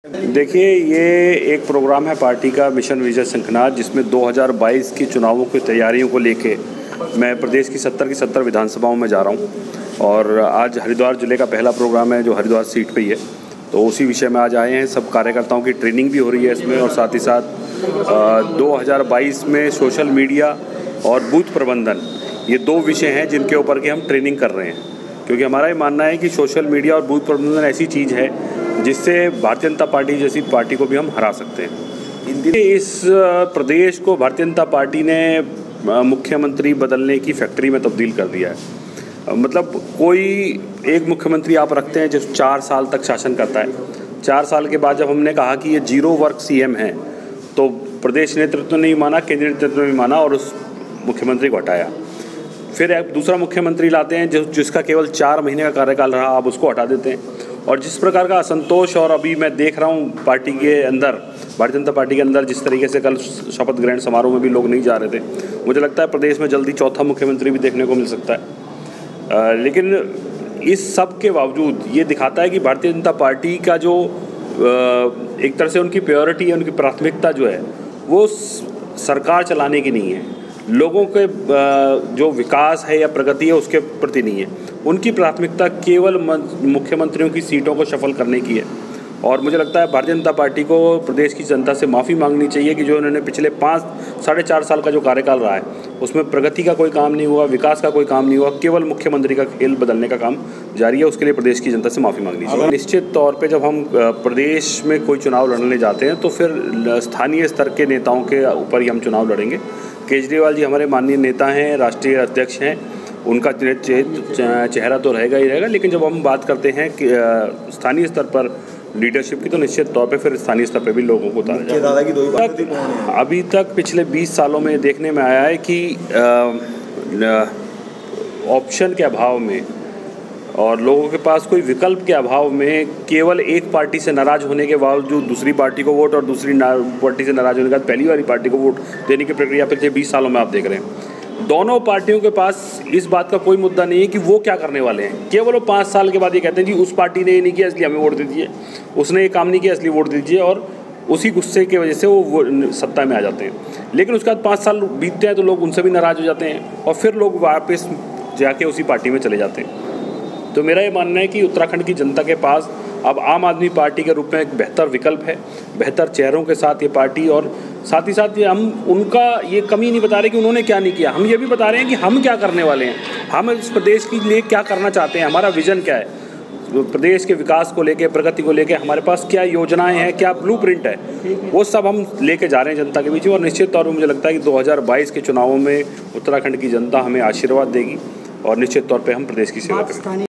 देखिए, ये एक प्रोग्राम है पार्टी का मिशन विजय शंखनाद, जिसमें 2022 की चुनावों की तैयारियों को लेके मैं प्रदेश की 70 की 70 विधानसभाओं में जा रहा हूँ। और आज हरिद्वार ज़िले का पहला प्रोग्राम है जो हरिद्वार सीट पे ही है, तो उसी विषय में आज आए हैं। सब कार्यकर्ताओं की ट्रेनिंग भी हो रही है इसमें, और साथ ही साथ 2022 में सोशल मीडिया और बूथ प्रबंधन, ये दो विषय हैं जिनके ऊपर की हम ट्रेनिंग कर रहे हैं। क्योंकि हमारा ये मानना है कि सोशल मीडिया और बूथ प्रबंधन ऐसी चीज़ है जिससे भारतीय जनता पार्टी जैसी पार्टी को भी हम हरा सकते हैं। इस प्रदेश को भारतीय जनता पार्टी ने मुख्यमंत्री बदलने की फैक्ट्री में तब्दील कर दिया है। मतलब कोई एक मुख्यमंत्री आप रखते हैं जो 4 साल तक शासन करता है। 4 साल के बाद जब हमने कहा कि ये 0 वर्क सीएम है, तो प्रदेश नेतृत्व ने नहीं माना, केंद्रीय नेतृत्व ने नहीं माना और उस मुख्यमंत्री को हटाया। फिर एक दूसरा मुख्यमंत्री लाते हैं जिसका केवल 4 महीने का कार्यकाल रहा, आप उसको हटा देते हैं। और जिस प्रकार का असंतोष, और अभी मैं देख रहा हूँ पार्टी के अंदर, भारतीय जनता पार्टी के अंदर, जिस तरीके से कल शपथ ग्रहण समारोह में भी लोग नहीं जा रहे थे, मुझे लगता है प्रदेश में जल्दी चौथा मुख्यमंत्री भी देखने को मिल सकता है। लेकिन इस सब के बावजूद ये दिखाता है कि भारतीय जनता पार्टी का जो एक तरह से उनकी प्रायोरिटी है, उनकी प्राथमिकता जो है वो सरकार चलाने की नहीं है, लोगों के जो विकास है या प्रगति है उसके प्रति नहीं है। उनकी प्राथमिकता केवल मुख्यमंत्रियों की सीटों को शफल करने की है। और मुझे लगता है भारतीय जनता पार्टी को प्रदेश की जनता से माफ़ी मांगनी चाहिए कि जो उन्होंने पिछले 5-4.5 साल का जो कार्यकाल रहा है उसमें प्रगति का कोई काम नहीं हुआ, विकास का कोई काम नहीं हुआ, केवल मुख्यमंत्री का खेल बदलने का काम जारी है। उसके लिए प्रदेश की जनता से माफ़ी मांगनी चाहिए। निश्चित तौर पर जब हम प्रदेश में कोई चुनाव लड़ने जाते हैं तो फिर स्थानीय स्तर के नेताओं के ऊपर ही हम चुनाव लड़ेंगे। केजरीवाल जी हमारे माननीय नेता हैं, राष्ट्रीय अध्यक्ष हैं, उनका चेहरा तो रहेगा ही रहेगा। लेकिन जब हम बात करते हैं कि स्थानीय स्तर पर लीडरशिप की, तो निश्चित तौर पे फिर स्थानीय स्तर पे भी लोगों को उतारा जाएगा। अभी तक पिछले 20 सालों में देखने में आया है कि ऑप्शन के अभाव में और लोगों के पास कोई विकल्प के अभाव में केवल एक पार्टी से नाराज़ होने के बावजूद दूसरी पार्टी को वोट, और दूसरी पार्टी से नाराज़ होने के बाद पहली वाली पार्टी को वोट देने की प्रक्रिया पिछले 20 सालों में आप देख रहे हैं। दोनों पार्टियों के पास इस बात का कोई मुद्दा नहीं है कि वो क्या करने वाले हैं। केवल वो 5 साल के बाद ये कहते हैं जी उस पार्टी ने ये नहीं किया इसलिए हमें वोट दे दीजिए, उसने ये काम नहीं किया इसलिए वोट दीजिए, और उसी गुस्से की वजह से वो सत्ता में आ जाते हैं। लेकिन उसके बाद 5 साल बीतते हैं तो लोग उनसे भी नाराज़ हो जाते हैं और फिर लोग वापस जाके उसी पार्टी में चले जाते हैं। तो मेरा ये मानना है कि उत्तराखंड की जनता के पास अब आम आदमी पार्टी के रूप में एक बेहतर विकल्प है, बेहतर चेहरों के साथ ये पार्टी। और साथ ही साथ हम उनका ये कमी नहीं बता रहे कि उन्होंने क्या नहीं किया, हम ये भी बता रहे हैं कि हम क्या करने वाले हैं, हम इस प्रदेश के लिए क्या करना चाहते हैं, हमारा विज़न क्या है, प्रदेश के विकास को लेके, प्रगति को लेके हमारे पास क्या योजनाएं हैं, क्या ब्लूप्रिंट है, वो सब हम लेके जा रहे हैं जनता के बीच में। और निश्चित तौर पर मुझे लगता है कि 2022 के चुनावों में उत्तराखंड की जनता हमें आशीर्वाद देगी और निश्चित तौर पर हम प्रदेश की सेवा करेंगे।